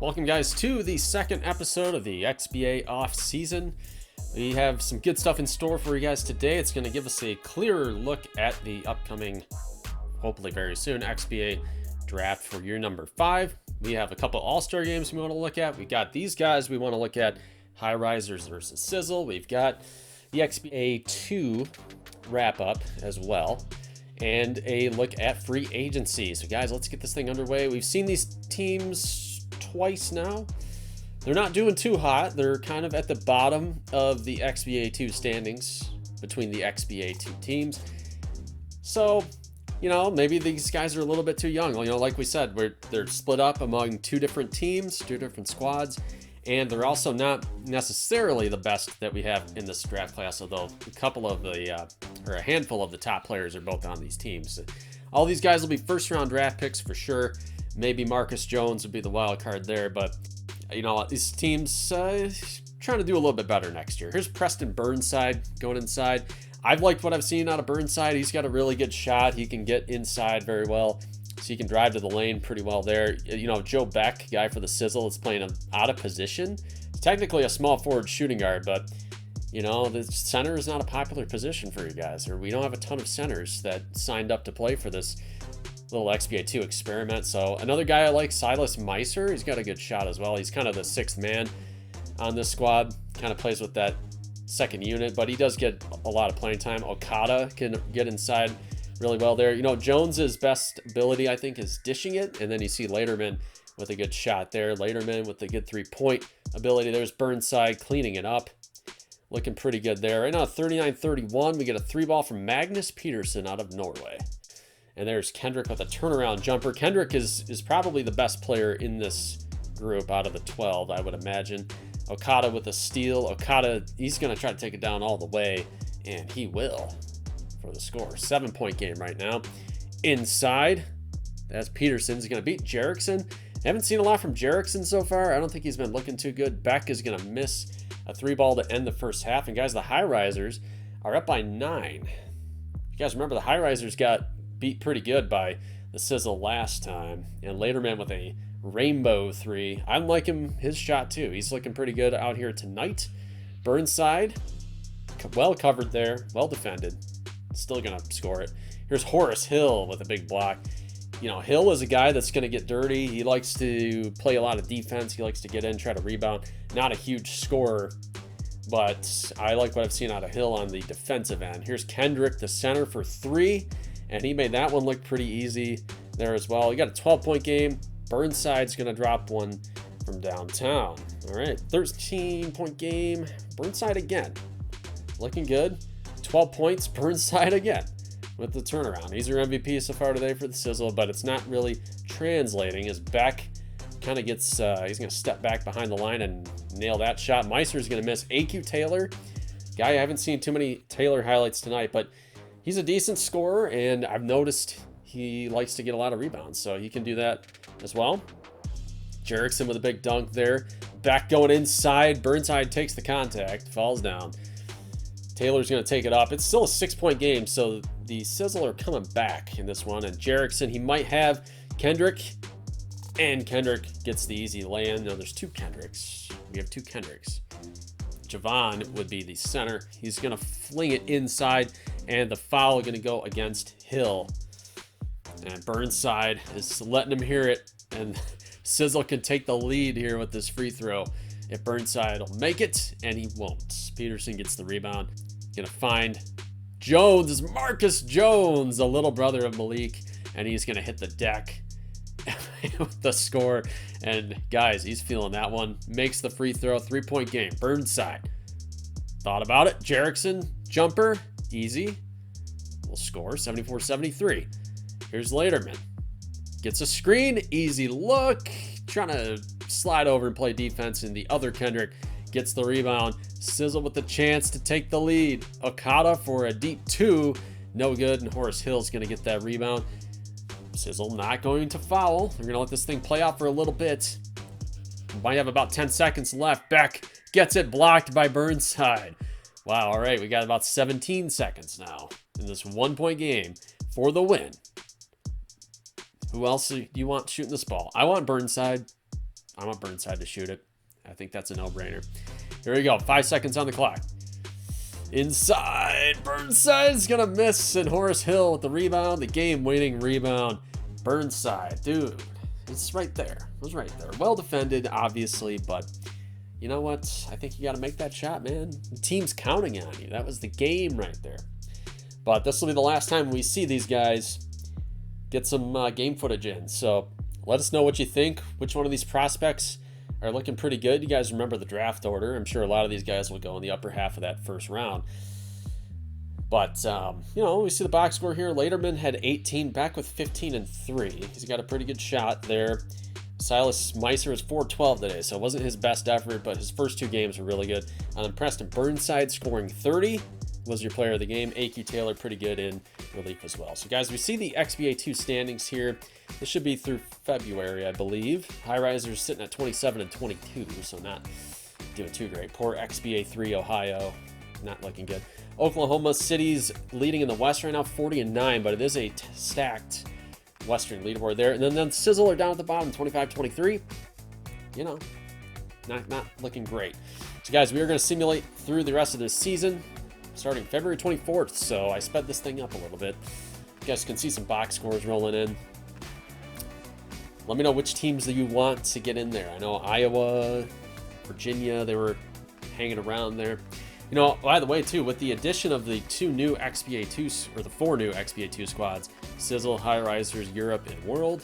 Welcome guys to the second episode of the XBA off-season. We have some good stuff in store for you guys today. It's going to give us a clearer look at the upcoming, hopefully very soon, XBA draft for year number 5. We have a couple all-star games we want to look at. We got these guys we want to look at, high risers versus sizzle. We've got the XBA2 wrap-up as well, and a look at free agency. So guys, let's get this thing underway. We've seen these teams twice now. They're not doing too hot. They're kind of at the bottom of the XBA2 standings between the XBA2 teams. So, you know, maybe these guys are a little bit too young. You know, like we said, they're split up among two different teams, two different squads, and they're also not necessarily the best that we have in this draft class, although a couple of the, or a handful of the top players are both on these teams. All these guys will be first round draft picks for sure. Maybe Marcus Jones would be the wild card there, but you know, these teams trying to do a little bit better next year. Here's Preston Burnside going inside. I've liked what I've seen out of Burnside. He's got a really good shot. He can get inside very well, so he can drive to the lane pretty well there. You know, Joe Beck, guy for the Sizzle, is playing out of position. It's technically a small forward shooting guard, but you know, the center is not a popular position for you guys, or we don't have a ton of centers that signed up to play for this little XBA2 experiment. So another guy I like, Silas Meister. He's got a good shot as well. He's kind of the sixth man on this squad, kind of plays with that second unit, but he does get a lot of playing time. Okada can get inside really well there. You know, Jones's best ability, I think, is dishing it, and then you see Laterman with a good shot there. Laterman with a good three-point ability. There's Burnside cleaning it up. Looking pretty good there. Right now, 39-31, we get a 3-ball from Magnus Peterson out of Norway. And there's Kendrick with a turnaround jumper. Kendrick is probably the best player in this group out of the 12, I would imagine. Okada with a steal. Okada, he's going to try to take it down all the way, and he will for the score. 7-point game right now. Inside, that's Peterson. He's going to beat Jerickson. Haven't seen a lot from Jerickson so far. I don't think he's been looking too good. Beck is going to miss a 3-ball to end the first half. And guys, the high risers are up by 9. You guys remember the high risers got beat pretty good by the Sizzle last time, and Laterman with a rainbow 3. I'm liking his shot too. He's looking pretty good out here tonight. Burnside, well covered there, well defended, still gonna score it. Here's Horace Hill with a big block. You know, Hill is a guy that's gonna get dirty. He likes to play a lot of defense. He likes to get in, try to rebound. Not a huge scorer, but I like what I've seen out of Hill on the defensive end. Here's Kendrick, the center, for 3. And he made that one look pretty easy there as well. You got a 12-point game. Burnside's going to drop one from downtown. All right, 13-point game. Burnside again. Looking good. 12 points. Burnside again with the turnaround. He's your MVP so far today for the Sizzle, but it's not really translating as Beck kind of gets, he's going to step back behind the line and nail that shot. Meister's going to miss. AQ Taylor, guy, I haven't seen too many Taylor highlights tonight, but he's a decent scorer, and I've noticed he likes to get a lot of rebounds, so he can do that as well. Jerickson with a big dunk there. Back going inside. Burnside takes the contact, falls down. Taylor's going to take it up. It's still a 6-point game, so the Sizzle are coming back in this one. And Jerickson, he might have Kendrick, and Kendrick gets the easy lay-in. No, there's 2 Kendricks. We have 2 Kendricks. Javon would be the center. He's going to fling it inside, and the foul is going to go against Hill. And Burnside is letting him hear it, and Sizzle can take the lead here with this free throw. If Burnside will make it, and he won't. Peterson gets the rebound. Going to find Jones. Is Marcus Jones, the little brother of Malik, and he's going to hit the deck with the score. And guys, he's feeling that one. Makes the free throw. 3-point game. Burnside thought about it. Jerickson, jumper, easy. Will score 74-73. Here's Laterman. Gets a screen, easy look. Trying to slide over and play defense, and the other Kendrick gets the rebound. Sizzle with the chance to take the lead. Okada for a deep 2. No good, and Horace Hill's going to get that rebound. Sizzle not going to foul. They're going to let this thing play out for a little bit. Might have about 10 seconds left. Beck gets it blocked by Burnside. Wow, all right, we got about 17 seconds now in this 1-point game for the win. Who else do you want shooting this ball? I want Burnside. I want Burnside to shoot it. I think that's a no-brainer. Here we go. 5 seconds on the clock. Inside. Burnside's going to miss, and Horace Hill with the rebound, the game-winning rebound. Burnside, dude, it's right there. It was right there. Well defended, obviously, but you know what? I think you got to make that shot, man. The team's counting on you. That was the game right there. But this will be the last time we see these guys get some game footage in. So let us know what you think. Which one of these prospects are looking pretty good? You guys remember the draft order. I'm sure a lot of these guys will go in the upper half of that first round. But, you know, we see the box score here. Laterman had 18, Beck with 15 and 3. He's got a pretty good shot there. Silas Meister was 4-12 today, so it wasn't his best effort, but his first 2 games were really good. And then Preston Burnside scoring 30 was your player of the game. A.Q. Taylor pretty good in relief as well. So, guys, we see the XBA2 standings here. This should be through February, I believe. High Risers sitting at 27 and 22, so not doing too great. Poor XBA3 Ohio, not looking good. Oklahoma City's leading in the West right now, 40 and 9, but it is a stacked Western leaderboard there. And then Sizzle are down at the bottom, 25-23. You know, not looking great. So, guys, we are going to simulate through the rest of this season, starting February 24th. So I sped this thing up a little bit. You guys can see some box scores rolling in. Let me know which teams that you want to get in there. I know Iowa, Virginia, they were hanging around there. You know, by the way, too, with the addition of the 2 new XBA2, or the 4 new XBA2 squads, Sizzle, High Risers, Europe, and World,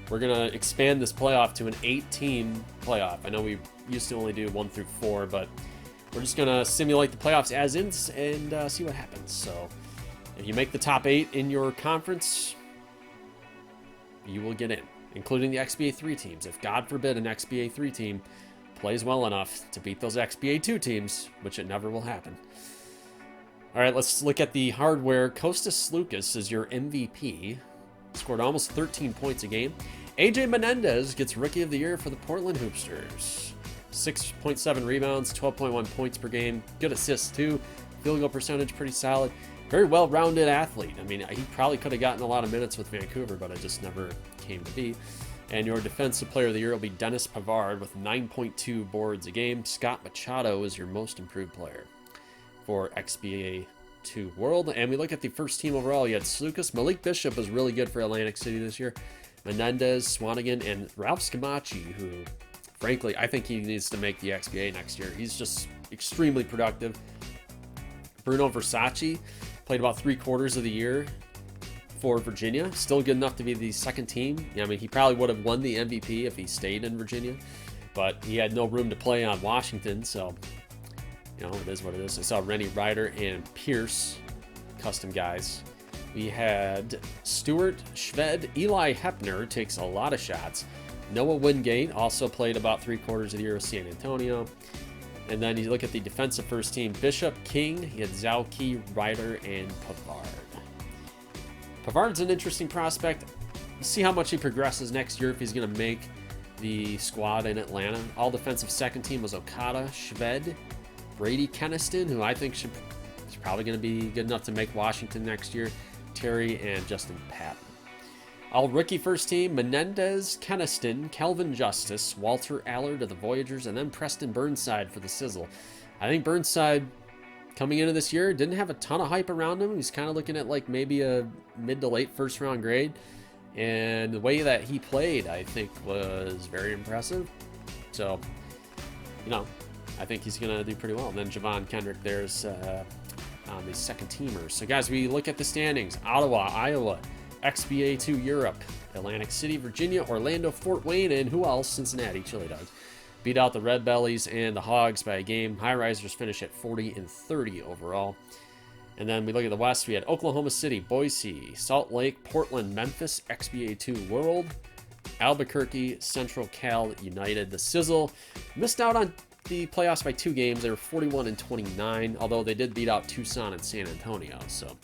we're going to expand this playoff to an 8-team playoff. I know we used to only do 1 through 4, but we're just going to simulate the playoffs as is and see what happens. So if you make the top 8 in your conference, you will get in, including the XBA3 teams. If, God forbid, an XBA3 team plays well enough to beat those XBA2 teams, which it never will happen. All right, let's look at the hardware. Kostas Lucas is your MVP. Scored almost 13 points a game. AJ Menendez gets Rookie of the Year for the Portland Hoopsters. 6.7 rebounds, 12.1 points per game. Good assists, too. Field goal percentage, pretty solid. Very well-rounded athlete. I mean, he probably could have gotten a lot of minutes with Vancouver, but it just never came to be. And your Defensive Player of the Year will be Dennis Pavard with 9.2 boards a game. Scott Machado is your Most Improved Player for XBA2 World. And we look at the first team overall. You had Slukas. Malik Bishop was really good for Atlantic City this year. Menendez, Swanigan, and Ralph Scamacci, who, frankly, I think he needs to make the XBA next year. He's just extremely productive. Bruno Versace played about 3/4 of the year for Virginia. Still good enough to be the second team. I mean, he probably would have won the MVP if he stayed in Virginia, but he had no room to play on Washington, so, you know, it is what it is. I saw Rennie Ryder and Pierce, custom guys. We had Stuart Schved. Eli Hepner takes a lot of shots. Noah Wingate also played about 3/4 of the year with San Antonio. And then you look at the defensive first team. Bishop, King, he had Zauke, Ryder, and Pavard. Pavard's an interesting prospect. We'll see how much he progresses next year if he's going to make the squad in Atlanta. All defensive second team was Okada, Schved, Brady Keniston, who I think is probably going to be good enough to make Washington next year, Terry, and Justin Patton. All rookie first team, Menendez, Keniston, Kelvin Justice, Walter Allard of the Voyagers, and then Preston Burnside for the Sizzle. I think Burnside, coming into this year, didn't have a ton of hype around him. He's kind of looking at like maybe a mid to late first round grade. And the way that he played, I think, was very impressive. So, you know, I think he's going to do pretty well. And then Javon Kendrick, there's on the second teamers. So, guys, we look at the standings. Ottawa, Iowa, XBA2 Europe, Atlantic City, Virginia, Orlando, Fort Wayne, and who else? Cincinnati, Chili Dogs. Beat out the Red Bellies and the Hogs by a game. High Risers finish at 40 and 30 overall. And then we look at the West. We had Oklahoma City, Boise, Salt Lake, Portland, Memphis, XBA2 World, Albuquerque, Central Cal United. The Sizzle missed out on the playoffs by 2 games. They were 41 and 29, although they did beat out Tucson and San Antonio. So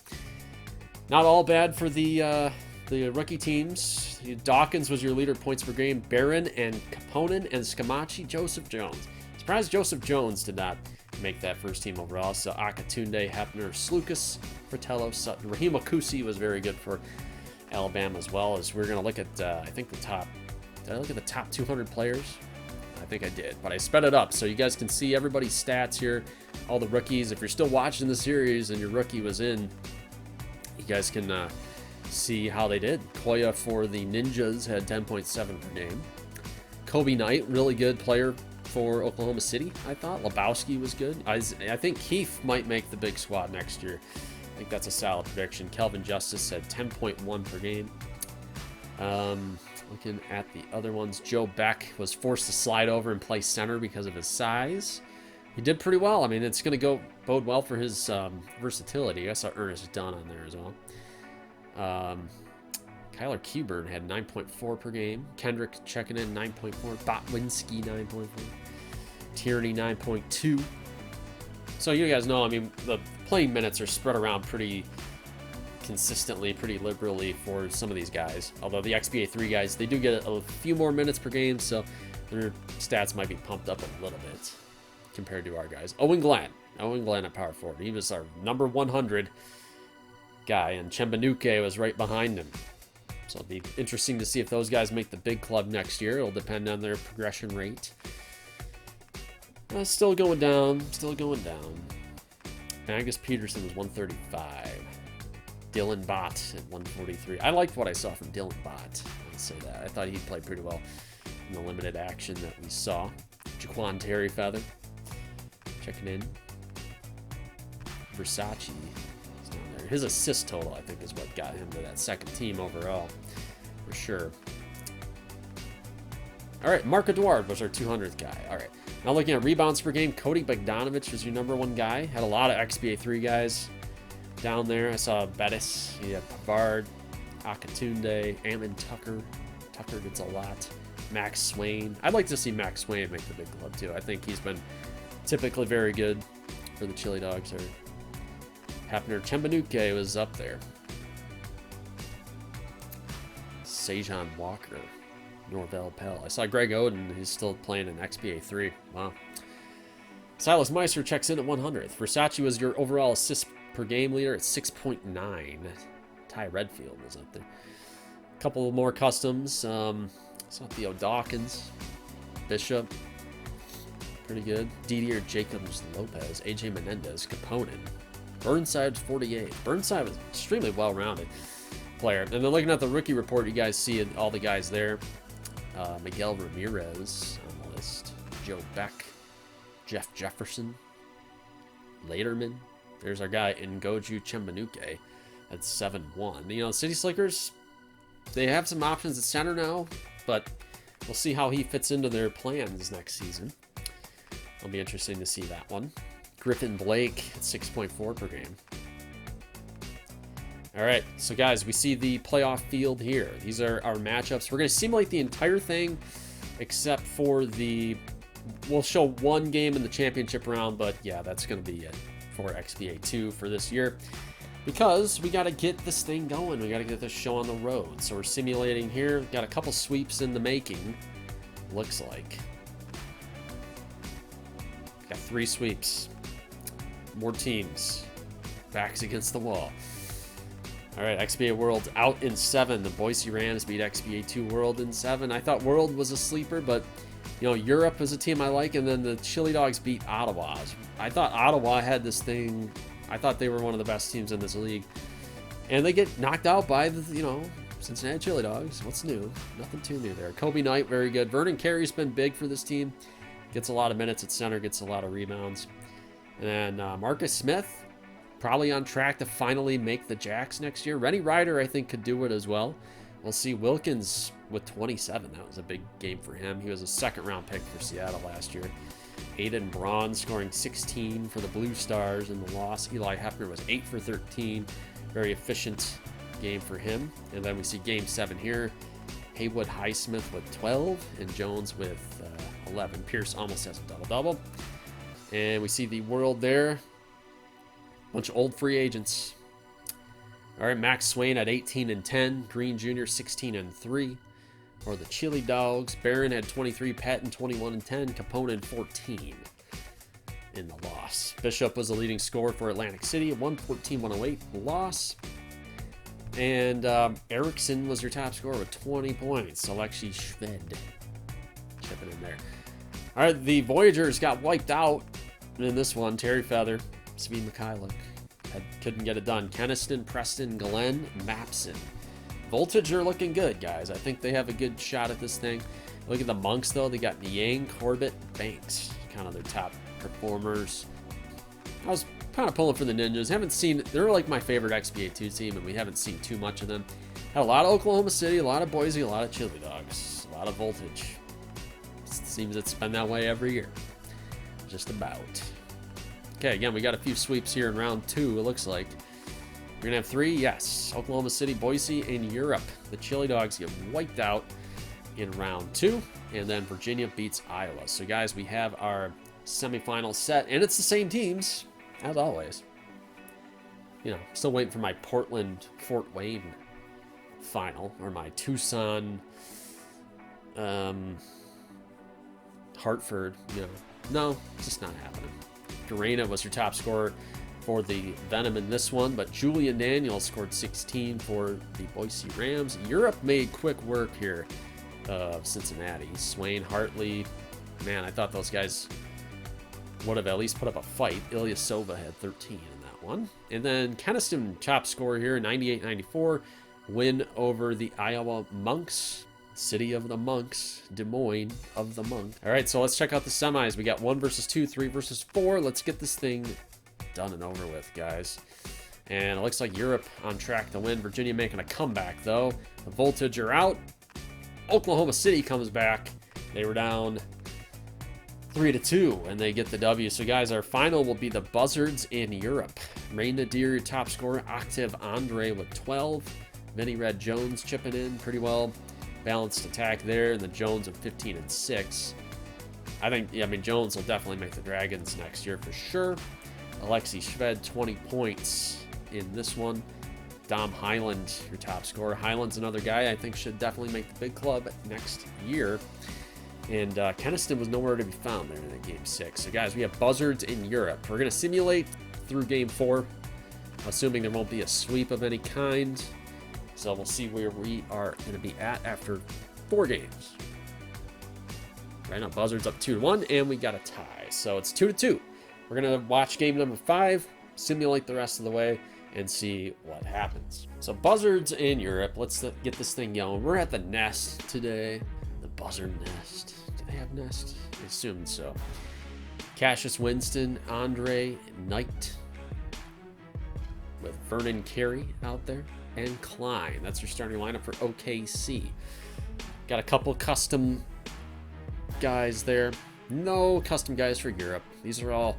not all bad for the rookie teams. Dawkins was your leader, points per game. Barron and Kaponen and Scamacci, Joseph Jones. Surprised Joseph Jones did not make that first team overall. So Akatunde, Hepner, Slukas, Fratello, Sutton. Raheem Okusi was very good for Alabama as well. As we're going to look at, I think the top, did I look at the top 200 players? I think I did, but I sped it up so you guys can see everybody's stats here, all the rookies. If you're still watching the series and your rookie was in, you guys can see how they did. Koya for the Ninjas had 10.7 per game. Kobe Knight, really good player for Oklahoma City, I thought. Lebowski was good. I think Keith might make the big squad next year. I think that's a solid prediction. Kelvin Justice had 10.1 per game. Looking at the other ones, Joe Beck was forced to slide over and play center because of his size. He did pretty well. I mean, it's going to bode well for his versatility. I saw Ernest Dunn on there as well. Kyler Keyburn had 9.4 per game. Kendrick checking in 9.4. Botwinski 9.4. Tierney 9.2. So you guys know, I mean, the playing minutes are spread around pretty consistently, pretty liberally for some of these guys. Although the XBA3 guys, they do get a few more minutes per game, so their stats might be pumped up a little bit compared to our guys. Owen Glenn at power forward. He was our number 100 guy, and Chembanuke was right behind him. So it'll be interesting to see if those guys make the big club next year. It'll depend on their progression rate. Still going down. Angus Peterson was 135. Dylan Bott at 143. I liked what I saw from Dylan Bott. I'll say that. I thought he played pretty well in the limited action that we saw. Jaquan Terry Feather checking in. Versace is down there. His assist total, I think, is what got him to that second team overall, for sure. All right, Mark Edouard was our 200th guy. All right, now looking at rebounds per game, Cody Bogdanovich was your number 1 guy. Had a lot of XBA3 guys down there. I saw Bettis, he had Pavard, Akatunde, Ammon Tucker. Tucker gets a lot. Max Swain. I'd like to see Max Swain make the big club too. I think he's been typically very good for the Chili Dogs. Or Hapner Chembanuke was up there. Sejan Walker. Norvell Pell. I saw Greg Oden. He's still playing in XBA3. Wow. Silas Meister checks in at 100th. Versace was your overall assist per game leader at 6.9. Ty Redfield was up there. A couple more customs. Saw Theo Dawkins. Bishop. Pretty good. Didier Jacobs Lopez. AJ Menendez. Capone. Burnside 48. Burnside was extremely well-rounded player. And then looking at the rookie report, you guys see all the guys there. Miguel Ramirez on the list. Joe Beck. Jeff Jefferson. Laterman. There's our guy Ngoju Chembanuke at 7-1. You know, City Slickers, they have some options at center now, but we'll see how he fits into their plans next season. It'll be interesting to see that one. Griffin Blake at 6.4 per game. All right, so guys, we see the playoff field here. These are our matchups. We're going to simulate the entire thing except for we'll show one game in the championship round, but yeah, that's going to be it for XBA2 for this year, because we got to get this thing going. We got to get this show on the road. So we're simulating here. Got a couple sweeps in the making, looks like. Got 3 sweeps. More teams. Backs against the wall. All right, XBA World out in 7. The Boise Rams beat XBA2 World in 7. I thought World was a sleeper, but you know, Europe is a team I like, and then the Chili Dogs beat Ottawa. I thought Ottawa had this thing. I thought they were one of the best teams in this league. And they get knocked out by the, Cincinnati Chili Dogs. What's new? Nothing too new there. Kobe Knight, very good. Vernon Carey's been big for this team. Gets a lot of minutes at center, gets a lot of rebounds. And then Marcus Smith, probably on track to finally make the Jacks next year. Rennie Ryder, I think, could do it as well. We'll see. Wilkins with 27. That was a big game for him. He was a second-round pick for Seattle last year. Aiden Braun scoring 16 for the Blue Stars in the loss. Eli Hefner was 8 for 13. Very efficient game for him. And then we see Game 7 here. Haywood Highsmith with 12 and Jones with 11. Pierce almost has a double-double. And we see the World there. Bunch of old free agents. All right, Max Swain at 18 and 10. Green Jr. 16 and 3. For the Chili Dogs, Barron had 23, Patton 21 and 10, Capone 14 in the loss. Bishop was the leading scorer for Atlantic City, 114-108 loss. And Erickson was your top scorer with 20 points. Alexi Shved chipping in there. All right, the Voyagers got wiped out in this one. Terry Feather, Svi Mikhailuk couldn't get it done. Keniston, Preston, Glenn, Mapson. Voltage are looking good, guys. I think they have a good shot at this thing. Look at the Monks, though. They got Niang, Corbett, Banks, kind of their top performers. I was kind of pulling for the Ninjas. Haven't seen, they're like my favorite XBA2 team, and we haven't seen too much of them. Had a lot of Oklahoma City, a lot of Boise, a lot of Chili Dogs, a lot of Voltage. Seems it's been that way every year. Just about. Okay, again, we got a few sweeps here in round 2, it looks like. We're going to have 3, yes. Oklahoma City, Boise, and Europe. The Chili Dogs get wiped out in round 2, and then Virginia beats Iowa. So, guys, we have our semifinal set, and it's the same teams, as always. You know, still waiting for my Portland-Fort Wayne final, or my Tucson, Hartford, you know. No, it's just not happening. Garena was your top scorer for the Venom in this one, but Julian Daniels scored 16 for the Boise Rams. Europe made quick work here of Cincinnati. Swain, Hartley, man, I thought those guys would have at least put up a fight. Ilyasova had 13 in that one. And then Keniston, top scorer here, 98-94, win over the Iowa Monks. City of the Monks, Des Moines of the Monks. All right, so let's check out the semis. We got 1 versus 2, 3 versus 4. Let's get this thing done and over with, guys. And it looks like Europe on track to win. Virginia making a comeback, though. The Voltage are out. Oklahoma City comes back. They were down 3-2, and they get the W. So, guys, our final will be the Buzzards in Europe. Rain Nadir, your top scorer. Octave Andre with 12. Vinny Red Jones chipping in pretty well. Balanced attack there, and the Jones of 15 and 6. I think, yeah, I mean, Jones will definitely make the Dragons next year for sure. Alexei Shved, 20 points in this one. Dom Highland, your top scorer. Highland's another guy I think should definitely make the big club next year. And Keniston was nowhere to be found there in Game 6. So, guys, we have Buzzards in Europe. We're going to simulate through Game 4, assuming there won't be a sweep of any kind. So we'll see where we are going to be at after 4 games. Right now, Buzzards up 2-1, and we got a tie. So it's 2-2. We're going to watch game number 5, simulate the rest of the way, and see what happens. So Buzzards in Europe. Let's get this thing going. We're at the Nest today. The Buzzard Nest. Do they have Nest? I assumed so. Cassius Winston, Andre Knight, with Vernon Carey out there. And Klein. That's your starting lineup for OKC. Got a couple custom guys there. No custom guys for Europe. These are all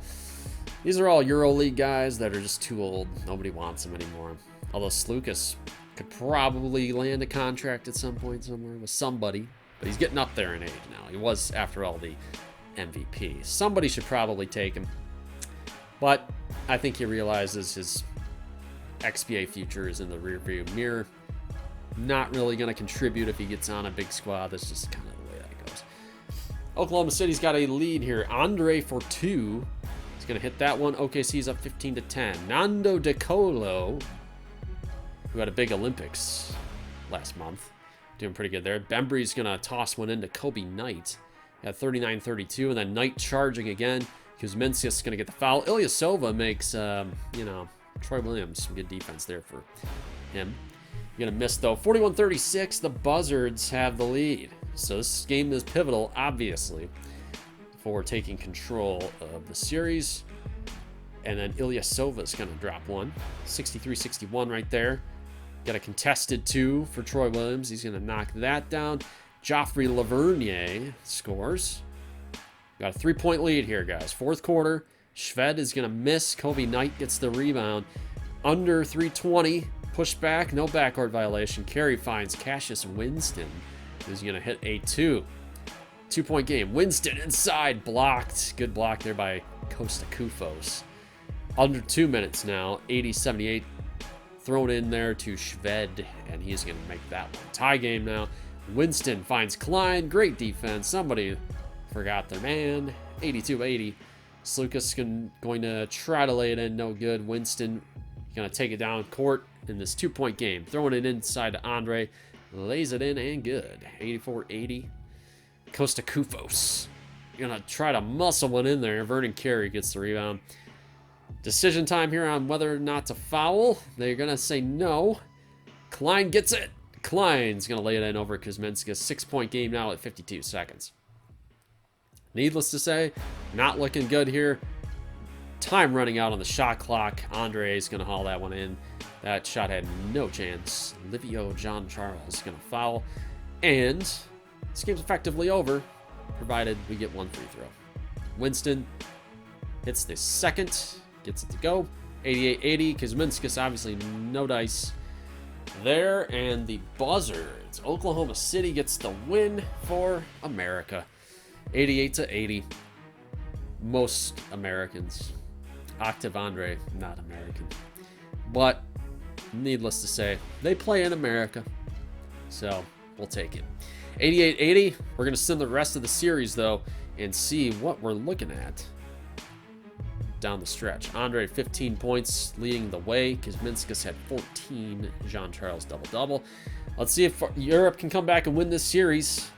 EuroLeague guys that are just too old. Nobody wants them anymore. Although Slukas could probably land a contract at some point somewhere with somebody, but he's getting up there in age now. He was, after all, the MVP. Somebody should probably take him, but I think he realizes his XBA future is in the rearview mirror. Not really going to contribute if he gets on a big squad. That's just kind of the way that goes. Oklahoma City's got a lead here. Andre for 2. He's going to hit that one. OKC's up 15-10. Nando De Colo, who had a big Olympics last month, doing pretty good there. Bembry's going to toss one into Kobe Knight at 39-32, and then Knight charging again. Kuzminskis is going to get the foul. Ilyasova makes, Troy Williams, some good defense there for him. You're going to miss, though. 41-36, the Buzzards have the lead. So this game is pivotal, obviously, for taking control of the series. And then Ilyasova is going to drop one. 63-61 right there. Got a contested 2 for Troy Williams. He's going to knock that down. Joffrey Lavernier scores. Got a 3-point lead here, guys. 4th quarter. Shved is going to miss. Kobe Knight gets the rebound. Under 3:20. Push back. No backcourt violation. Carey finds Cassius Winston, who's going to hit a 2-point game. Winston inside. Blocked. Good block there by Costa Kufos. Under 2 minutes now. 80-78. Thrown in there to Shved, and he's going to make that one. Tie game now. Winston finds Klein. Great defense. Somebody forgot their man. 82-80. Slukas going to try to lay it in. No good. Winston going to take it down court in this 2-point game. Throwing it inside to Andre. Lays it in and good. 84-80. Costa Kufos gonna try to muscle one in there. Vernon Carey gets the rebound. Decision time here on whether or not to foul. They're gonna say no. Klein gets it. Klein's gonna lay it in over Kuzminska. 6-point game now at 52 seconds. Needless to say, not looking good here. Time running out on the shot clock. Andre's gonna haul that one in. That shot had no chance. Livio John Charles gonna foul. And this game's effectively over, provided we get one free throw. Winston hits the second, gets it to go. 88-80. Kuzminskis obviously no dice there. And the buzzer, it's Oklahoma City gets the win for America. 88-80. Most Americans. Octave Andre, not American. But needless to say, they play in America. So we'll take it. 88-80. We're going to send the rest of the series, though, and see what we're looking at down the stretch. Andre, 15 points, leading the way. Kuzminskis had 14. Jean-Charles double-double. Let's see if Europe can come back and win this series.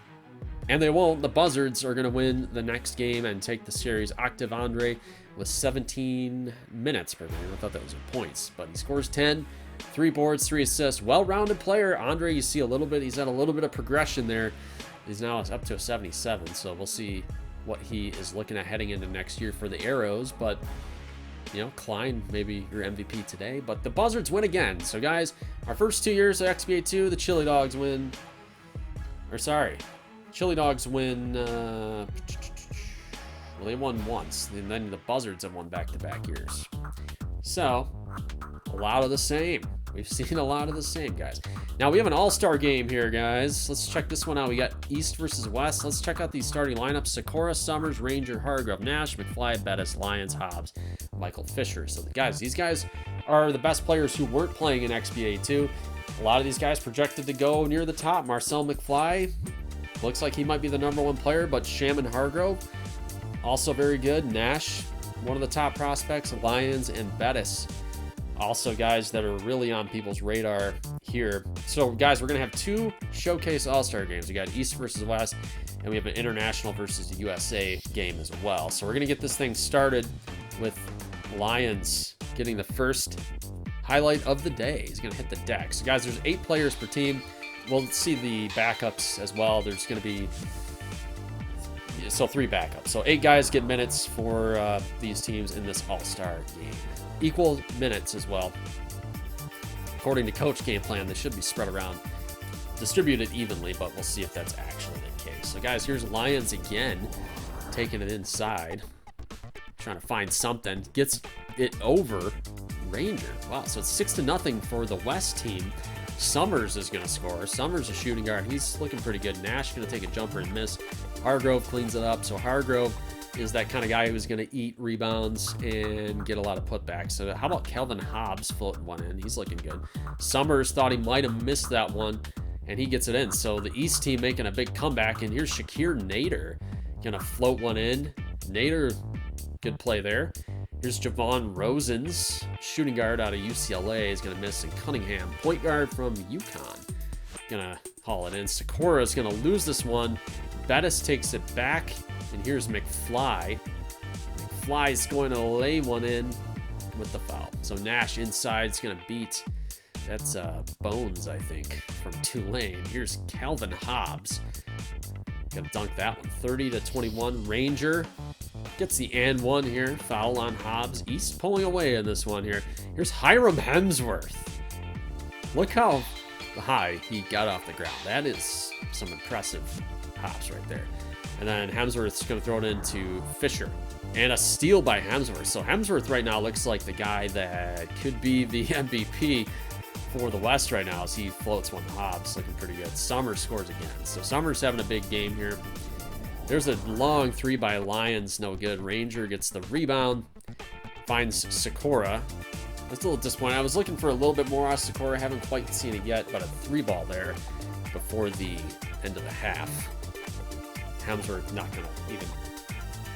And they won't. The Buzzards are going to win the next game and take the series. Octave Andre with 17 minutes per game. I thought that was in points, but he scores 10. 3 boards, 3 assists. Well-rounded player. Andre, you see a little bit. He's had a little bit of progression there. He's now up to a 77, so we'll see what he is looking at heading into next year for the Arrows. But, you know, Klein, maybe your MVP today. But the Buzzards win again. So, guys, our first 2 years of XBA2, the Chili Dogs win. Or, sorry. Chili Dogs win. Well, they won once. And then the Buzzards have won back-to-back years. So, a lot of the same. We've seen a lot of the same, guys. Now, we have an all-star game here, guys. Let's check this one out. We got East versus West. Let's check out these starting lineups. Sakura, Summers, Ranger, Hargrove, Nash, McFly, Bettis, Lyons, Hobbs, Michael Fisher. So, these guys are the best players who weren't playing in XBA2. A lot of these guys projected to go near the top. Marcel McFly looks like he might be the #1 player, but Shaman Hargrove, also very good. Nash, one of the top prospects. Lyons and Bettis, also guys that are really on people's radar here. So, guys, we're going to have 2 showcase all-star games. We got East versus West, and we have an international versus USA game as well. So we're going to get this thing started with Lyons getting the first highlight of the day. He's going to hit the deck. So, guys, there's 8 players per team. We'll see the backups as well. There's going to be 3 backups. So 8 guys get minutes for these teams in this all-star game. Equal minutes as well. According to coach game plan, they should be spread around, distributed evenly, but we'll see if that's actually the case. So, guys, here's Lyons again, taking it inside, trying to find something. Gets it over Ranger. Wow, so it's 6-0 for the West team. Summers is going to score. Summers, a shooting guard. He's looking pretty good. Nash going to take a jumper and miss. Hargrove cleans it up. So Hargrove is that kind of guy who's going to eat rebounds and get a lot of putbacks. So how about Kelvin Hobbs floating one in? He's looking good. Summers thought he might have missed that one, and he gets it in. So the East team making a big comeback, and here's Shakir Nader going to float one in. Nader, good play there. Here's Javon Rosens, shooting guard out of UCLA, is going to miss. And Cunningham, point guard from UConn, going to haul it in. Sakura is going to lose this one. Bettis takes it back. And here's McFly. McFly's going to lay one in with the foul. So Nash inside is going to beat. That's Bones, I think, from Tulane. Here's Calvin Hobbs. Going to dunk that one. 30-21. Ranger gets the and one here. Foul on Hobbs. East pulling away in this one here. Here's Hiram Hemsworth. Look how high he got off the ground. That is some impressive hops right there. And then Hemsworth's going to throw it into Fisher. And a steal by Hemsworth. So Hemsworth right now looks like the guy that could be the MVP for the West right now as he floats one to Hobbs. Looking pretty good. Summers scores again. So Summers having a big game here. There's a long 3 by Lyons. No good. Ranger gets the rebound. Finds Sakura. That's a little disappointing. I was looking for a little bit more out of Sakura. Haven't quite seen it yet, but a 3-ball there before the end of the half. Hemsworth not going to even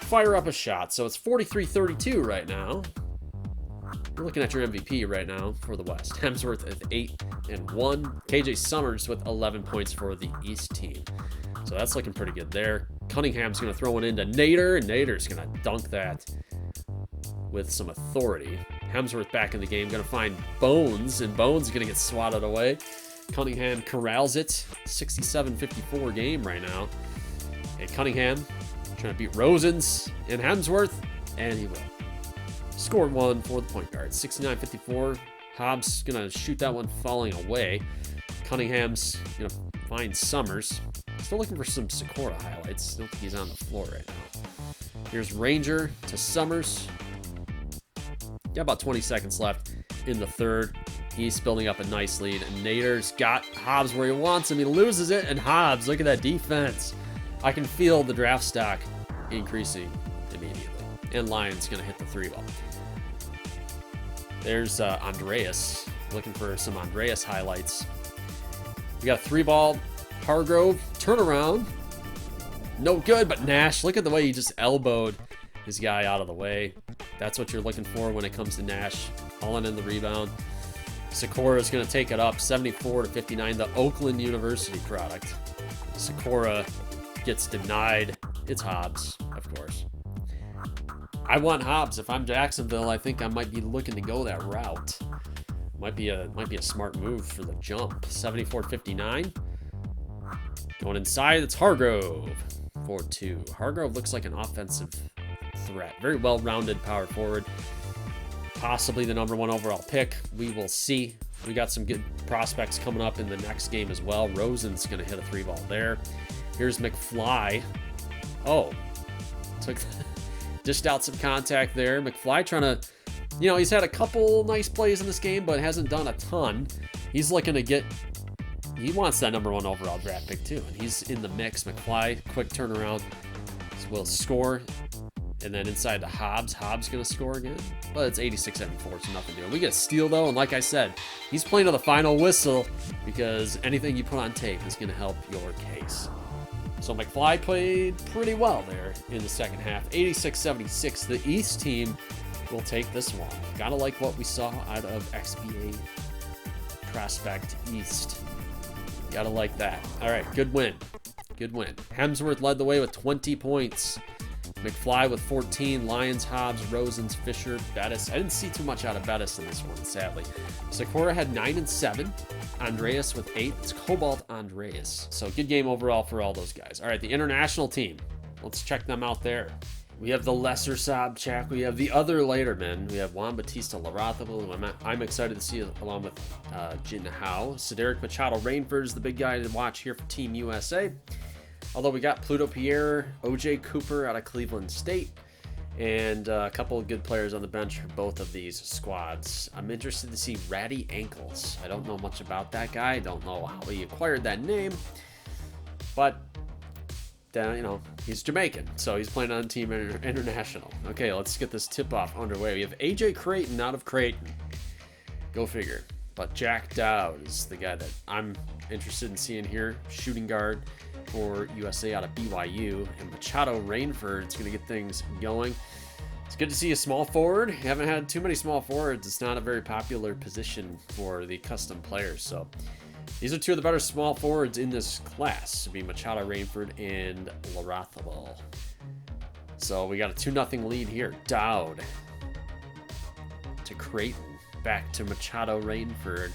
fire up a shot. So it's 43-32 right now. you're looking at your MVP right now for the West. Hemsworth with 8 and 1. KJ Summers with 11 points for the East team. So that's looking pretty good there. Cunningham's going to throw it into Nader, and Nader's going to dunk that with some authority. Hemsworth back in the game, going to find Bones, and Bones is going to get swatted away. Cunningham corrals it. 67-54 game right now. And Cunningham trying to beat Rosens and Hemsworth, and he will. Score 1 for the point guard. 69-54. Hobbs going to shoot that one falling away. Cunningham's going to find Summers. Still looking for some Sikora highlights. Don't think he's on the floor right now. Here's Ranger to Summers. Got about 20 seconds left in the third. He's building up a nice lead, and Nader's got Hobbs where he wants him. He loses it, and Hobbs, look at that defense. I can feel the draft stock increasing immediately. And Lyon's going to hit the 3-ball. There's Andreas, looking for some Andreas highlights. We got a 3-ball. Hargrove, turnaround. No good, but Nash, look at the way he just elbowed his guy out of the way. That's what you're looking for when it comes to Nash. Hauling in the rebound. Sikora is going to take it up, 74-59, the Oakland University product. Sikora gets denied. It's Hobbs, of course. I want Hobbs. If I'm Jacksonville, I think I might be looking to go that route. Might be a smart move for the jump. 74-59. Going inside, it's Hargrove. 4-2. Hargrove looks like an offensive threat. Very well-rounded power forward. Possibly the #1 overall pick. We will see. We got some good prospects coming up in the next game as well. Rosen's going to hit a 3-ball there. Here's McFly. Oh. Dished out some contact there. McFly trying to, he's had a couple nice plays in this game, but hasn't done a ton. He's looking to get, he wants that #1 overall draft pick too, and he's in the mix. McFly, quick turnaround, will score. And then inside to Hobbs. Hobbs going to score again. But it's 86-74, so nothing doing. We get a steal, though, and like I said, he's playing to the final whistle because anything you put on tape is going to help your case. So McFly played pretty well there in the second half. 86-76. The East team will take this one. Gotta like what we saw out of XBA Prospect East. Gotta like that. All right, good win. Good win. Hemsworth led the way with 20 points. McFly with 14, Lyons, Hobbs, Rosens, Fisher, Bettis. I didn't see too much out of Bettis in this one, sadly. Sikora had 9 and 7. Andreas with 8. It's Cobalt Andreas. So good game overall for all those guys. All right, the international team. Let's check them out there. We have the lesser Sobchak. We have the other Laterman. We have Juan Bautista Larrazabal, who I'm excited to see along with Jin Hao. Cedric Machado Rainford is the big guy to watch here for Team USA. Although we got Pluto Pierre, OJ Cooper out of Cleveland State, and a couple of good players on the bench for both of these squads. I'm interested to see Ratty Ankles. I don't know much about that guy. I don't know how he acquired that name, but he's Jamaican, so he's playing on Team International. Okay, let's get this tip-off underway. We have AJ Creighton out of Creighton. Go figure. But Jack Dowd is the guy that I'm interested in seeing here. Shooting guard for USA out of BYU. And Machado Rainford is going to get things going. It's good to see a small forward. You haven't had too many small forwards. It's not a very popular position for the custom players. So these are two of the better small forwards in this class. It'll be Machado Rainford and Larrazabal. So we got a 2-0 lead here. Dowd to Creighton. Back to Machado Rainford.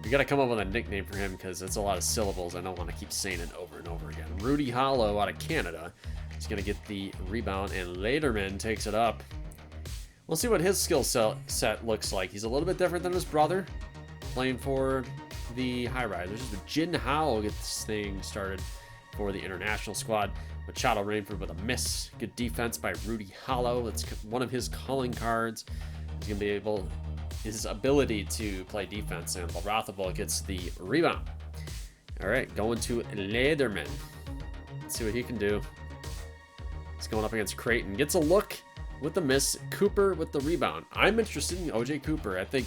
We got to come up with a nickname for him because it's a lot of syllables. I don't want to keep saying it over and over again. Rudy Hollow out of Canada is going to get the rebound, and Laterman takes it up. We'll see what his skill set looks like. He's a little bit different than his brother, playing for the High Riders. But Jin Hao gets this thing started for the international squad. Machado Rainford with a miss. Good defense by Rudy Hollow. It's one of his calling cards. He's going to be able... his ability to play defense, and Larrazabal gets the rebound. All right, going to Lederman. Let's see what he can do. He's going up against Creighton. Gets a look with the miss. Cooper with the rebound. I'm interested in OJ Cooper, I think,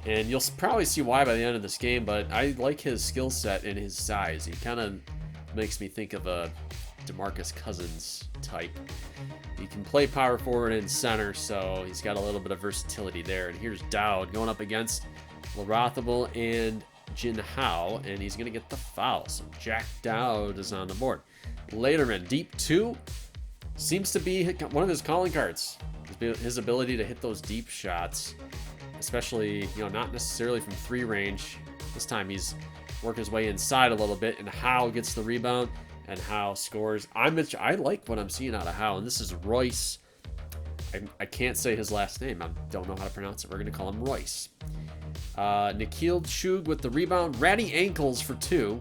and you'll probably see why by the end of this game, but I like his skill set and his size. He kind of makes me think of a DeMarcus Cousins type. He can play power forward and center, so he's got a little bit of versatility there. And here's Dowd going up against Larathable and Jin Hao, and he's going to get the foul. So Jack Dowd is on the board. Laterman, deep 2, seems to be one of his calling cards. His ability to hit those deep shots, especially, not necessarily from 3 range. This time he's working his way inside a little bit, and Hao gets the rebound, and Hao scores. I like what I'm seeing out of Hao, and this is Royce. I can't say his last name. I don't know how to pronounce it. We're going to call him Royce. Nikhil Chug with the rebound. Ratty ankles for 2.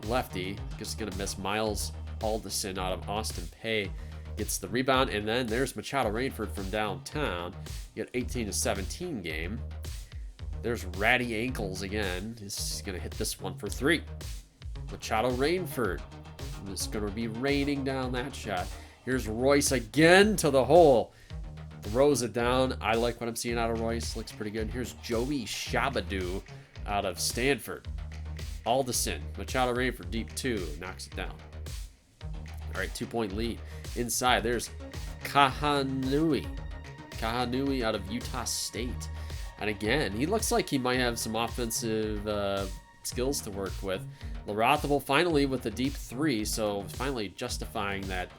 Lefty. Just going to miss. Miles Alderson out of Austin Pay gets the rebound, and then there's Machado Rainford from downtown. You got 18-17 game. There's Ratty ankles again. He's going to hit this one for 3. Machado Rainford is going to be raining down that shot. Here's Royce again to the hole. Throws it down. I like what I'm seeing out of Royce. Looks pretty good. Here's Joey Shabadoo out of Stanford. Alderson. Machado Rainford, deep 2. Knocks it down. All right, 2-point lead. Inside, there's Kahanui. Kahanui out of Utah State. And again, he looks like he might have some offensive skills to work with. Larathable finally with the deep 3, so finally justifying that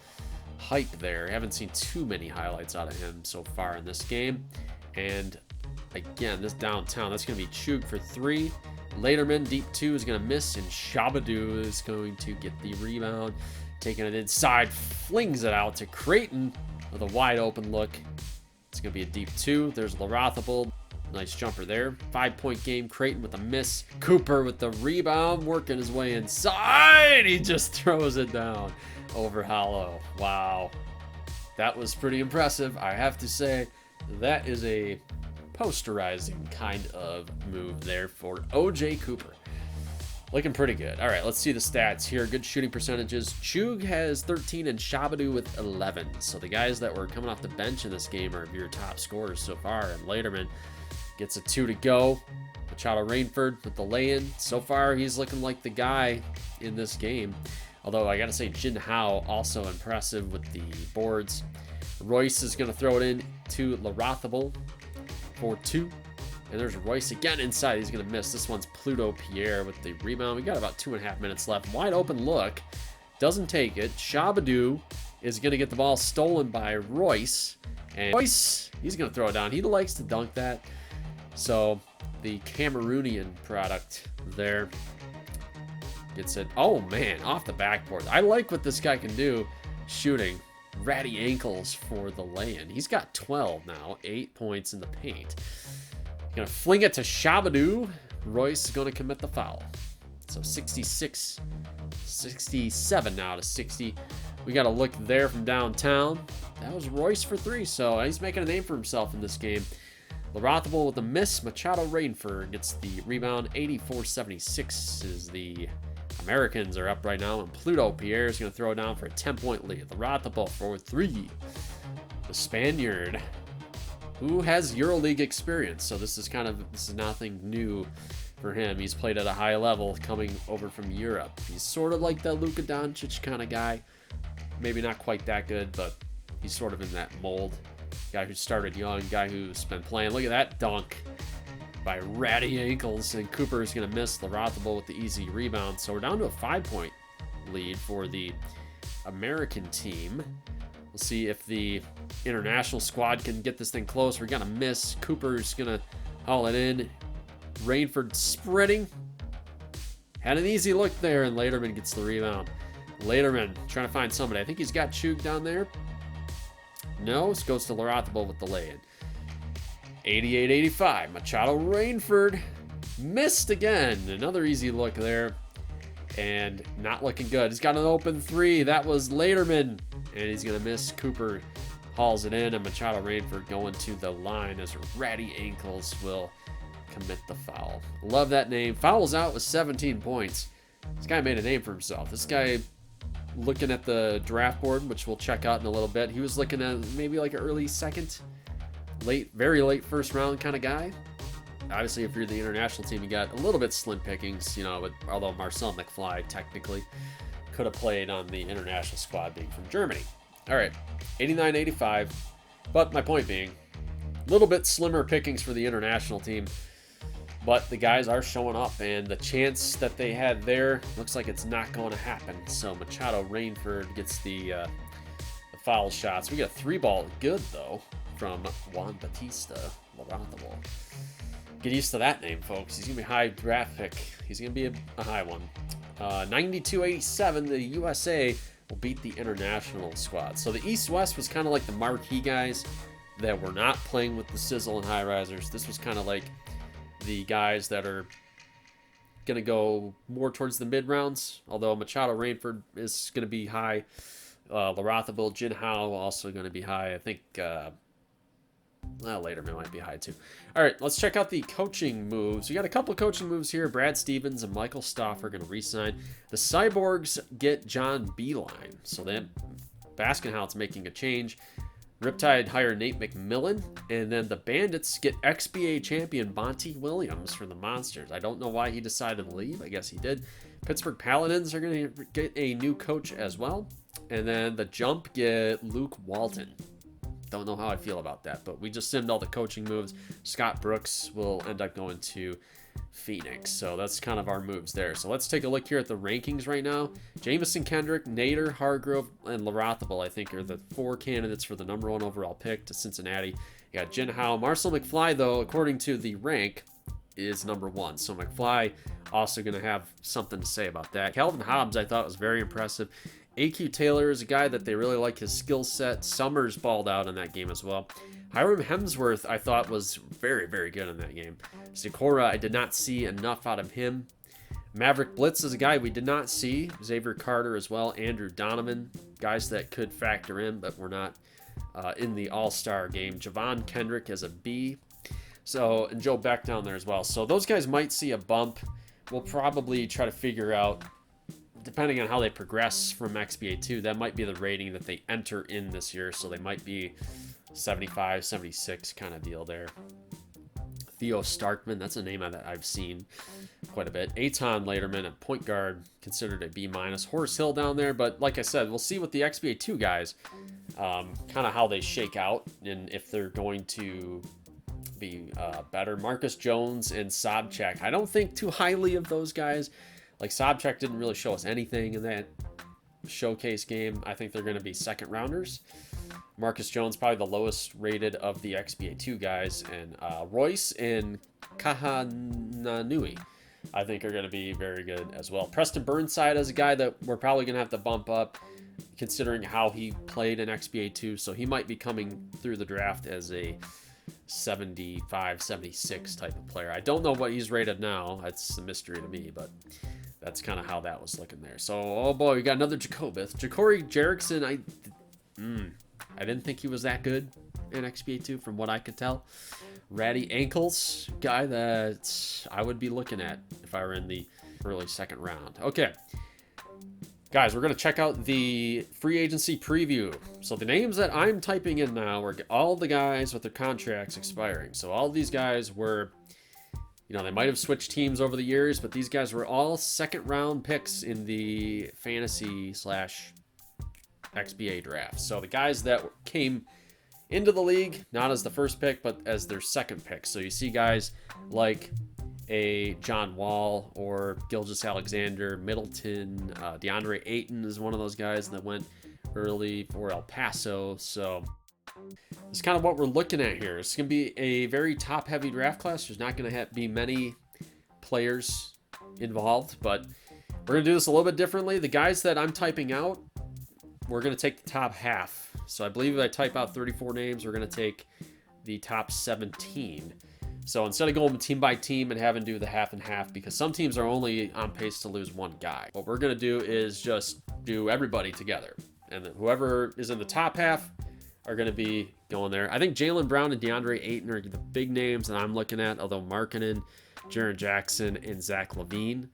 hype there. Haven't seen too many highlights out of him so far in this game. And again, this downtown, that's going to be Chug for 3. Laterman, deep 2, is going to miss, and Shabadoo is going to get the rebound. Taking it inside, flings it out to Creighton with a wide open look. It's going to be a deep 2. There's Larathable. Nice jumper there. 5-point game. Creighton with a miss. Cooper with the rebound, working his way inside. He just throws it down over Hollow. Wow. That was pretty impressive. I have to say, that is a posterizing kind of move there for OJ Cooper. Looking pretty good. All right, let's see the stats here. Good shooting percentages. Chug has 13 and Shabadoo with 11. So the guys that were coming off the bench in this game are your top scorers so far. And Laterman gets a 2 to go. Machado Rainford with the lay-in. So far, he's looking like the guy in this game. Although I got to say, Jin Hao also impressive with the boards. Royce is going to throw it in to Larathable for 2. And there's Royce again inside. He's going to miss. This one's Pluto Pierre with the rebound. We got about 2.5 minutes left. Wide open look. Doesn't take it. Shabadoo is going to get the ball stolen by Royce. And Royce, he's going to throw it down. He likes to dunk that. So the Cameroonian product there gets it. Oh, man, off the backboard. I like what this guy can do shooting. Ratty ankles for the lay-in. He's got 12 now. 8 points in the paint. Gonna fling it to Shabadoo. Royce is gonna commit the foul. So 67 now to 60. We got a look there from downtown. That was Royce for 3, so he's making a name for himself in this game. Larathable with a miss. Machado Rainford gets the rebound. 84-76 is the Americans are up right now, and Pluto Pierre is gonna throw it down for a 10-point lead. Larathable for 3. The Spaniard, who has EuroLeague experience, so this is nothing new for him. He's played at a high level coming over from Europe. He's sort of like that Luka Doncic kind of guy. Maybe not quite that good, but he's sort of in that mold. Guy who started young, guy who's been playing. Look at that dunk by Ratty ankles, and Cooper is going to miss. Larathable with the easy rebound. So we're down to a 5-point lead for the American team. We'll see if the international squad can get this thing close. We're going to miss. Cooper's going to haul it in. Rainford sprinting. Had an easy look there, and Laterman gets the rebound. Laterman trying to find somebody. I think he's got Chug down there. No, this goes to Larathable with the lay-in. 88-85. Machado Rainford missed again. Another easy look there. And not looking good. He's got an open 3. That was Laterman. And he's going to miss. Cooper hauls it in. And Machado Rainford going to the line as Ratty ankles will commit the foul. Love that name. Fouls out with 17 points. This guy made a name for himself. This guy, looking at the draft board, which we'll check out in a little bit, he was looking at maybe like an early second, very late first round kind of guy. Obviously, if you're the international team, you got a little bit slim pickings, but although Marcel McFly technically could have played on the international squad being from Germany. All right, 89-85. But my point being, a little bit slimmer pickings for the international team. But the guys are showing up, and the chance that they had there looks like it's not going to happen. So Machado Rainford gets the foul shots. We got a 3-ball good, though, from Juan Bautista Larrazabal. Get used to that name, folks. He's going to be a high draft pick. He's going to be a high one. 92-87, the USA will beat the international squad. So the East-West was kind of like the marquee guys that were not playing with the sizzle and high-risers. This was kind of like the guys that are going to go more towards the mid-rounds, although Machado Rainford is going to be high. Larrazabal, Jin Hao also going to be high. I think later might be high too. All right, let's check out the coaching moves. We got a couple coaching moves here. Brad Stevens and Michael Stauffer are going to re-sign. The Cyborgs get John Beeline. So then Baskenhout's making a change. Riptide hire Nate McMillan, and then the Bandits get XBA champion Bonte Williams from the Monsters. I don't know why he decided to leave. I guess he did. Pittsburgh Paladins are going to get a new coach as well. And then the Jump get Luke Walton. Don't know how I feel about that, but we just simmed all the coaching moves. Scott Brooks will end up going to Phoenix. So that's kind of our moves there. So let's take a look here at the rankings right now. Jamison Kendrick, Nader, Hargrove, and Larrazabal, I think, are the 4 candidates for the #1 overall pick to Cincinnati. You got Jin Hao. Marcel McFly, though, according to the rank, is #1. So McFly also going to have something to say about that. Calvin Hobbs, I thought, was very impressive. AQ Taylor is a guy that they really like his skill set. Summers balled out in that game as well. Hiram Hemsworth, I thought, was very, very good in that game. Sikora, I did not see enough out of him. Maverick Blitz is a guy we did not see. Xavier Carter as well. Andrew Donovan, guys that could factor in, but were not in the All-Star game. Javon Kendrick as a B. So, and Joe Beck down there as well. So those guys might see a bump. We'll probably try to figure out, depending on how they progress from XBA2, that might be the rating that they enter in this year. So they might be 75, 76 kind of deal there. Theo Starkman, that's a name that I've seen quite a bit. Aton Laterman at point guard, considered a B-. Horace Hill down there, but like I said, we'll see with the XBA2 guys, kind of how they shake out and if they're going to be better. Marcus Jones and Sobchak, I don't think too highly of those guys. Like, Sobchak didn't really show us anything in that showcase game. I think they're going to be second rounders. Marcus Jones, probably the lowest rated of the XBA2 guys. And Royce and Kahananui, I think, are going to be very good as well. Preston Burnside is a guy that we're probably going to have to bump up, considering how he played in XBA2. So he might be coming through the draft as a 75, 76 type of player. I don't know what he's rated now. That's a mystery to me, but that's kind of how that was looking there. So, oh boy, we got another Jacobith. Ja'Cory Jerickson, I didn't think he was that good in XBA2 from what I could tell. Ratty Ankles, guy that I would be looking at if I were in the early second round. Okay. Guys, we're going to check out the free agency preview. So the names that I'm typing in now are all the guys with their contracts expiring. So all these guys were, you know, they might have switched teams over the years, but these guys were all second round picks in the fantasy / XBA draft. So the guys that came into the league, not as the first pick, but as their second pick. So you see guys like a John Wall or Gilgeous Alexander, Middleton, DeAndre Ayton is one of those guys that went early for El Paso. So it's kind of what we're looking at here. It's going to be a very top-heavy draft class. There's not going to be many players involved, but we're going to do this a little bit differently. The guys that I'm typing out, we're going to take the top half. So I believe if I type out 34 names, we're going to take the top 17. So instead of going team by team and having to do the half and half, because some teams are only on pace to lose one guy, what we're going to do is just do everybody together. And then whoever is in the top half are going to be going there. I think Jaylen Brown and DeAndre Ayton are the big names that I'm looking at, although Markkanen, Jaren Jackson, and Zach LaVine.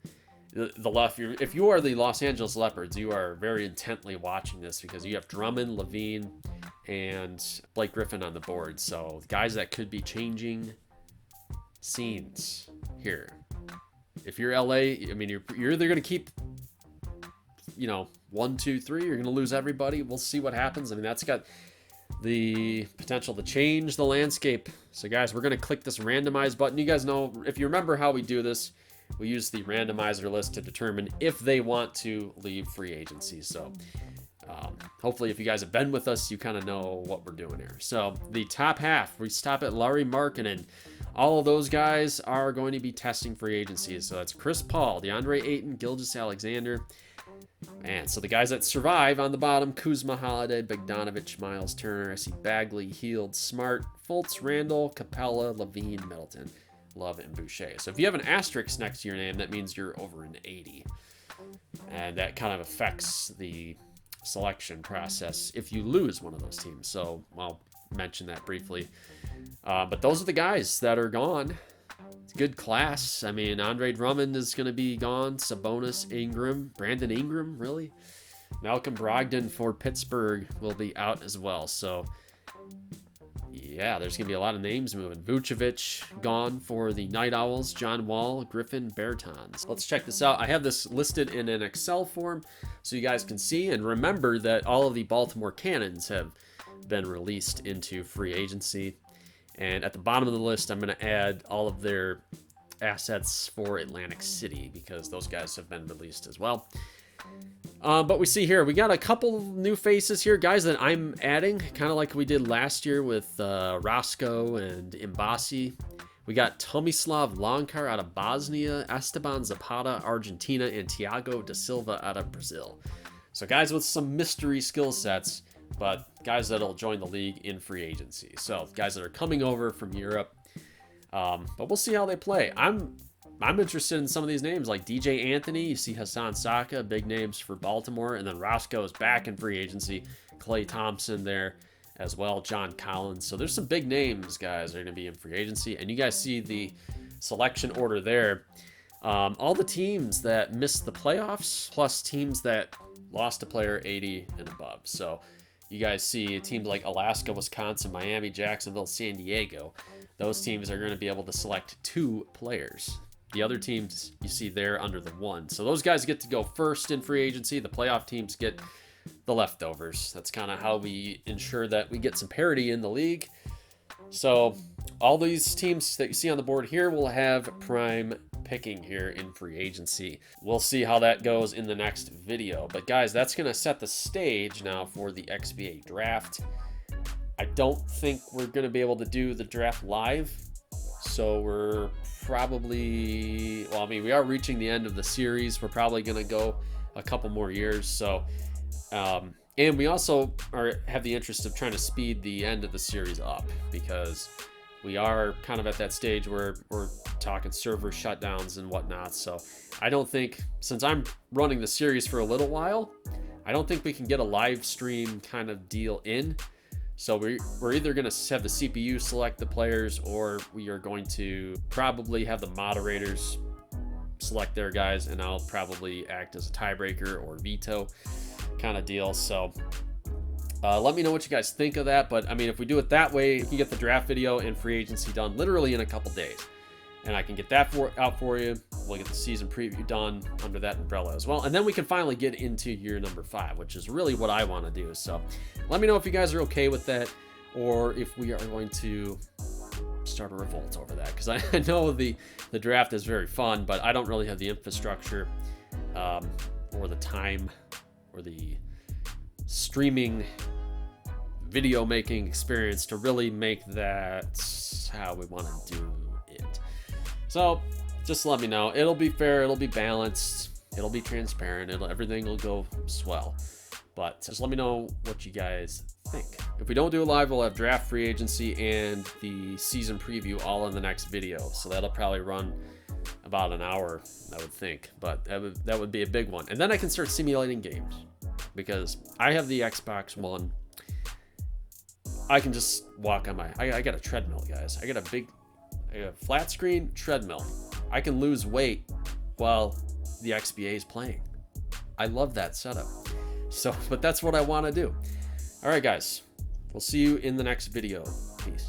If you are the Los Angeles Leopards, you are very intently watching this because you have Drummond, LaVine, and Blake Griffin on the board. So guys that could be changing scenes here. If you're LA, I mean, you're either going to keep, you know, 1, 2, 3, you're going to lose everybody. We'll see what happens. I mean, that's got the potential to change the landscape. So guys, we're going to click this randomize button. You guys know, if you remember how we do this, we use the randomizer list to determine if they want to leave free agency. So hopefully if you guys have been with us, you kind of know what we're doing here. So the top half, we stop at Larry Markkinen. All of those guys are going to be testing free agencies. So that's Chris Paul, DeAndre Ayton, Gilgeous-Alexander. Man, so the guys that survive on the bottom: Kuzma, Holiday, Bogdanovich, Miles Turner. I see Bagley, Hield, Smart, Fultz, Randall, Capella, Levine, Middleton, Love, and Boucher. So if you have an asterisk next to your name, that means you're over an 80. And that kind of affects the selection process if you lose one of those teams. So I'll mention that briefly. But those are the guys that are gone. It's a good class. I mean, Andre Drummond is going to be gone. Sabonis, Ingram, Brandon Ingram, really? Malcolm Brogdon for Pittsburgh will be out as well. So, yeah, there's going to be a lot of names moving. Vucevic gone for the Night Owls. John Wall, Griffin, Bertans. Let's check this out. I have this listed in an Excel form so you guys can see. And remember that all of the Baltimore Cannons have been released into free agency. And at the bottom of the list, I'm going to add all of their assets for Atlantic City because those guys have been released as well. But we see here, we got a couple new faces here, guys that I'm adding, kind of like we did last year with Roscoe and Mbasi. We got Tomislav Lonkar out of Bosnia, Esteban Zapata, Argentina, and Thiago da Silva out of Brazil. So guys with some mystery skill sets, but guys that'll join the league in free agency. So guys that are coming over from Europe, but we'll see how they play. I'm interested in some of these names like DJ Anthony. You see Hassan Saka, big names for Baltimore, and then Roscoe is back in free agency. Klay Thompson there as well, John Collins. So there's some big names, guys, that are going to be in free agency. And you guys see the selection order there. All the teams that missed the playoffs, plus teams that lost a player 80 and above. So you guys see teams like Alaska, Wisconsin, Miami, Jacksonville, San Diego. Those teams are going to be able to select 2 players. The other teams you see there under the 1. So those guys get to go first in free agency. The playoff teams get the leftovers. That's kind of how we ensure that we get some parity in the league. So all these teams that you see on the board here will have prime picking here in free agency. We'll see how that goes in the next video. But guys, that's going to set the stage now for the XBA draft. I don't think we're going to be able to do the draft live. So we're probably, well, I mean, we are reaching the end of the series. We're probably going to go a couple more years. So, and we also have the interest of trying to speed the end of the series up because we are kind of at that stage where we're talking server shutdowns and whatnot. So I don't think, since I'm running the series for a little while, I don't think we can get a live stream kind of deal in. So we're either going to have the CPU select the players, or we are going to probably have the moderators select their guys, and I'll probably act as a tiebreaker or veto kind of deal. So let me know what you guys think of that. But I mean, if we do it that way, you can get the draft video and free agency done literally in a couple days. And I can get that out for you. We'll get the season preview done under that umbrella as well. And then we can finally get into year number 5, which is really what I want to do. So let me know if you guys are okay with that, or if we are going to start a revolt over that. Because I know the draft is very fun, but I don't really have the infrastructure or the time or the streaming video making experience to really make that how we want to do it. So just let me know. It'll be fair, it'll be balanced, it'll be transparent, everything will go swell. But just let me know what you guys think. If we don't do it live, we'll have draft, free agency, and the season preview all in the next video. So that'll probably run about an hour, I would think. But that would be a big one. And then I can start simulating games, because I have the Xbox One. I can just walk on I got a treadmill, guys. I got a flat screen treadmill. I can lose weight while the XBA is playing. I love that setup. So, but that's what I want to do. All right, guys. We'll see you in the next video. Peace.